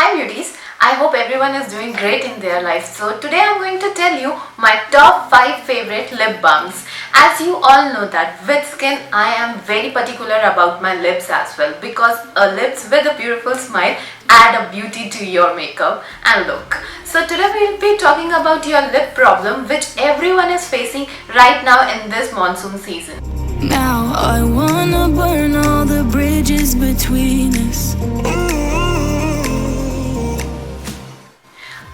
Hi beauties, I hope everyone is doing great in their life. So today I'm going to tell you my top 5 favorite lip balms. As you all know that with skin I am very particular about my lips as well, because lips with a beautiful smile add a beauty to your makeup and look. So today we'll be talking about your lip problem which everyone is facing right now in this monsoon season. Now I wanna burn all the bridges between us.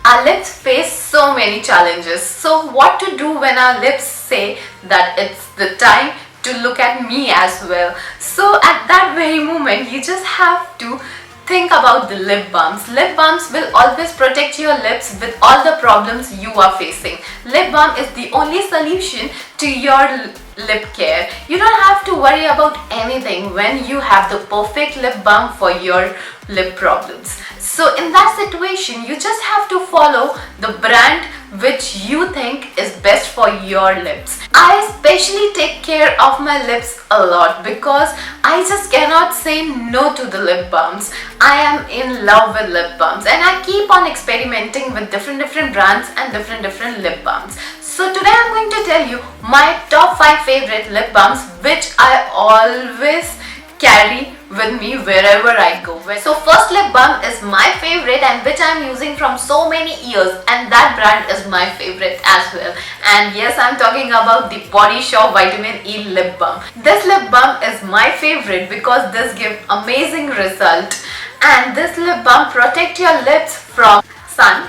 Our lips face so many challenges. So what to do when our lips say that it's the time to look at me as well? So at that very moment you just have to think about the lip balms. Lip balms will always protect your lips with all the problems you are facing. Lip balm is the only solution to your lip care. You don't have to worry about anything when you have the perfect lip balm for your lip problems. So in that situation, you just have to follow the brand which you think is best for your lips. I especially take care of my lips a lot because I just cannot say no to the lip balms. I am in love with lip balms and I keep on experimenting with different brands and different lip balms. So today I'm going to tell you my top 5 favorite lip balms which I always carry with me wherever I go. So first lip balm is my favorite and which I am using from so many years, and that brand is my favorite as well. And yes, I am talking about the Body Shop Vitamin E lip balm. This lip balm is my favorite because this gives amazing result, and this lip balm protect your lips from sun,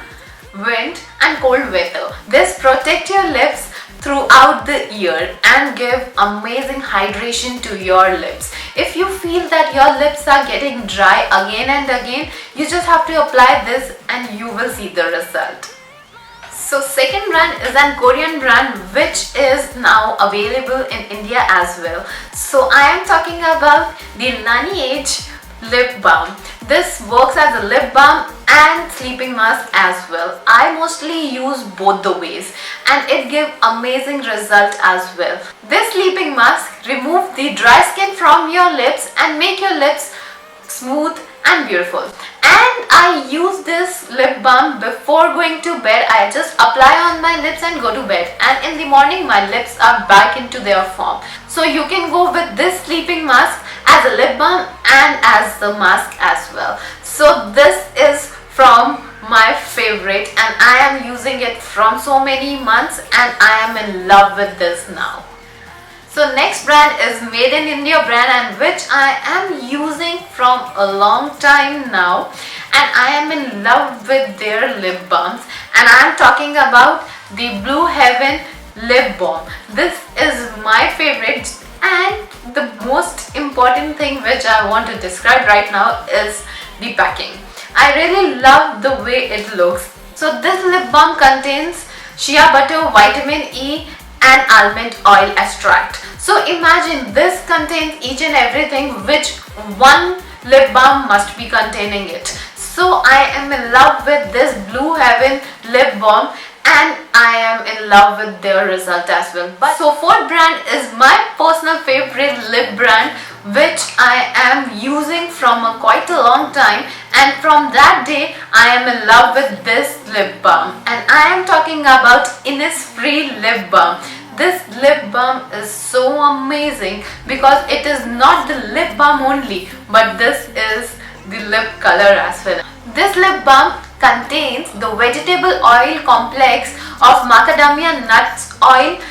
wind and cold weather. This protect your lips throughout the year and give amazing hydration to your lips. If you feel that your lips are getting dry again and again, you just have to apply this and you will see the result. So second brand is an Korean brand which is now available in India as well. So I am talking about the Laneige lip balm. This works as a lip balm and sleeping mask as well. I mostly use both the ways and it gives amazing result as well. This sleeping mask removes the dry skin from your lips and make your lips smooth and beautiful. And I use this lip balm before going to bed. I just apply on my lips and go to bed, and in the morning my lips are back into their form. So you can go with this sleeping mask as a lip balm and as the mask as well. So this is from my favorite and I am using it from so many months and I am in love with this now. So next brand is Made in India brand and which I am using from a long time now, and I am in love with their lip balms, and I am talking about the Blue Heaven lip balm. This is my favorite, and the most important thing which I want to describe right now is the packing. I really love the way it looks. So this lip balm contains shea butter, vitamin E and almond oil extract. So imagine this contains each and everything which one lip balm must be containing it. So I am in love with this Blue Heaven lip balm and I am in love with their result as well. So fourth brand is my personal favorite lip brand which I am using from quite a long time, and from that day I am in love with this lip balm, and I am talking about Innisfree lip balm. This lip balm is so amazing because it is not the lip balm only, but this is the lip color as well. This lip balm contains the vegetable oil complex of macadamia nuts oil,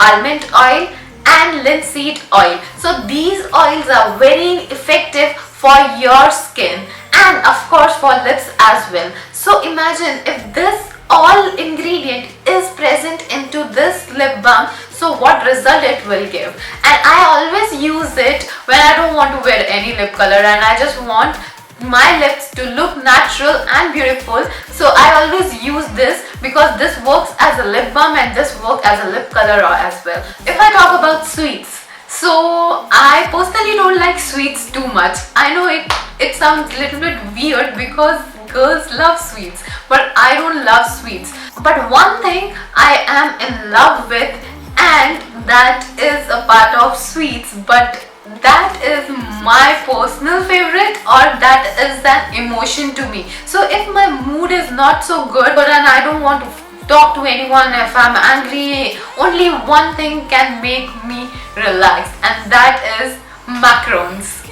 almond oil and linseed oil. So these oils are very effective for your skin and of course for lips as well. So imagine if this all ingredient is present into this lip balm, so what result it will give. And I always use it when I don't want to wear any lip color and I just want my lips to look natural and beautiful. So I always use this because this works as a lip balm and this works as a lip color as well. If I talk about sweets, so I personally don't like sweets too much. I know it sounds a little bit weird because girls love sweets, but I don't love sweets. But one thing I am in love with, and that is a part of sweets, but that is my personal favorite or that is an emotion to me. So if my mood is not so good and I don't want to talk to anyone, if I'm angry, only one thing can make me relax, and that is macarons.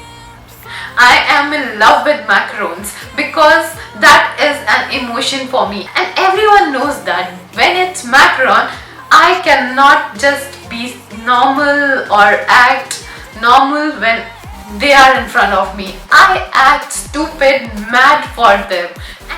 I am in love with macarons because that is an emotion for me, and everyone knows that when it's macaron, I cannot just be normal or act normal when they are in front of me. I act stupid mad for them.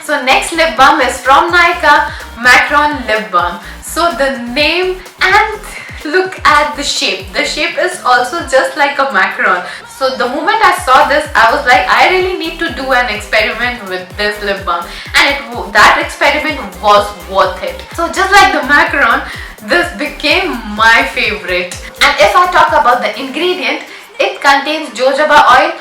So next lip balm is from Nykaa, Macaron Lip Balm. So the name and look at the shape. The shape is also just like a macaron. So the moment I saw this, I was like, I really need to do an experiment with this lip balm, and that experiment was worth it. So just like the macaron, this became my favorite. And if I talk about the ingredient, it contains jojoba oil,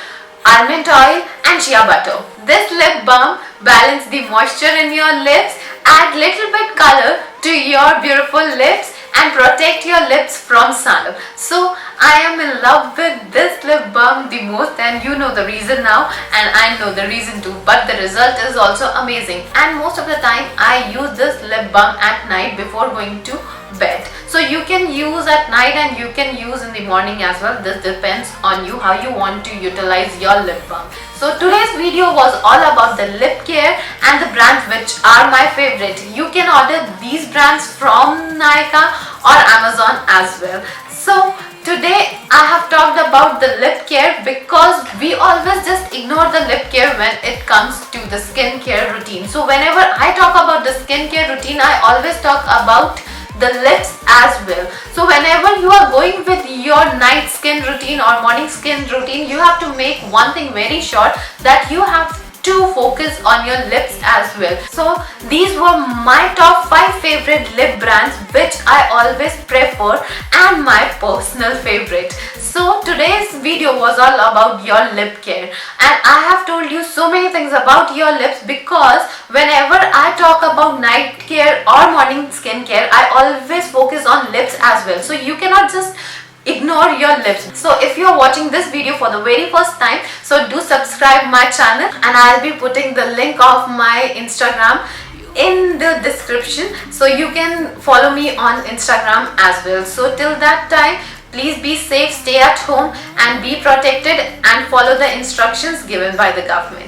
almond oil and shea butter. This lip balm balances the moisture in your lips, add little bit color to your beautiful lips and protect your lips from sun. So I am in love with this lip balm the most, and you know the reason now and I know the reason too, but the result is also amazing. And most of the time I use this lip balm at night before going to bed. So you can use at night and you can use in the morning as well. This depends on you how you want to utilize your lip balm. So today's video was all about the lip care and the brands which are my favorite. You can order these brands from Nykaa or Amazon as well. So today I have talked about the lip care because we always just ignore the lip care when it comes to the skincare routine. So whenever I talk about the skincare routine, I always talk about the lips as well. So whenever you are going with your night skin routine or morning skin routine, you have to make one thing very sure, that you have to focus on your lips as well. So these were my top 5 favorite lip brands which I always prefer and my personal favorite. So today's video was all about your lip care, and I have told you so many things about your lips because whenever I talk about night care or morning skin care, I always focus on lips as well. So you cannot just ignore your lips. So if you're watching this video for the very first time, so do subscribe my channel, and I'll be putting the link of my Instagram in the description, so you can follow me on Instagram as well. So till that time, please be safe, stay at home and be protected and follow the instructions given by the government.